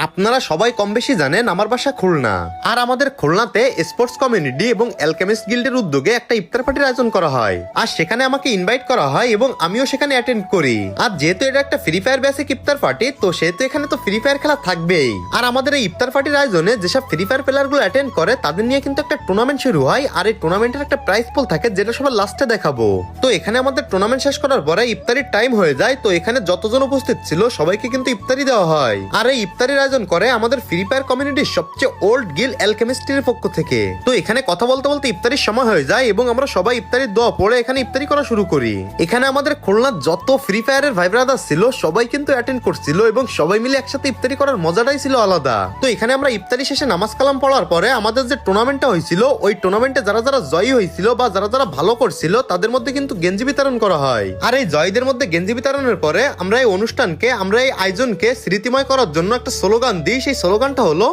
আপনারা সবাই কম বেশি জানেন আমার বাসা খুলনা, আর আমাদের খুলনাতে স্পোর্টস কমিউনিটি এবং অ্যালকেমিস্ট গিল্ডের উদ্যোগে একটা ইফতার পার্টির আয়োজন করা হয়। আর সেখানে আমাকে ইনভাইট করা হয় এবং আমিও সেখানে অ্যাটেন্ড করি। আর যেহেতু এটা একটা ফ্রি ফায়ার বেসিক ইফতার পার্টি, তো সেহেতু এখানে তো ফ্রি ফায়ার খেলা থাকবেই। আর আমাদের এই ইফতার পার্টির আয়োজনে যেসব ফ্রি ফায়ার প্লেয়ার গুলো অ্যাটেন্ড করে তাদের নিয়ে কিন্তু একটা টুর্নামেন্ট শুরু হয়। আর এই টুর্নামেন্টের একটা প্রাইজ পুল থাকে যেটা সবার লাস্টে দেখাবো। তো এখানে আমাদের টুর্নামেন্ট শেষ করার পরে ইফতারির টাইম হয়ে যায়। তো এখানে যতজন উপস্থিত ছিল সবাইকে কিন্তু ইফতারি দেওয়া হয়। আর এই ইফতারির আয়োজন করে আমাদের ফ্রি ফায়ার কমিউনিটির সবচেয়ে ওল্ড গিল্ড অ্যালকেমিস্টের পক্ষ থেকে। তো এখানে কথা বলতে বলতে ইফতারির সময় হয়ে যায় এবং আমরা সবাই ইফতারির দোয়া পড়ে এখানে ইফতারি করা শুরু করি। এখানে আমাদের খুলনার যত ফ্রি ফায়ারের ভাই ব্রাদার ছিল সবাই কিন্তু অ্যাটেন্ড করছিল এবং সবাই মিলে একসাথে ইফতারি করার মজাটাই ছিল আলাদা। তো এখানে আমরা ইফতারি শেষে নামাজ কালাম পড়ার পরে আমাদের যে টুর্নামেন্টটা হয়েছিল, ওই টুর্নামেন্টে যারা যারা জয়ী হয়েছিল বা যারা যারা ভালো করছিল তাদের মধ্যে কিন্তু গেঞ্জি বিতরণ করা হয়। আর এই জয়ীদের মধ্যে গেঞ্জি বিতরণের পরে আমরা এই অনুষ্ঠানকে, আমরা এই আয়োজনকে স্মৃতিময় করার জন্য একটা স্লোগান দিই। সেই স্লোগানটা হলো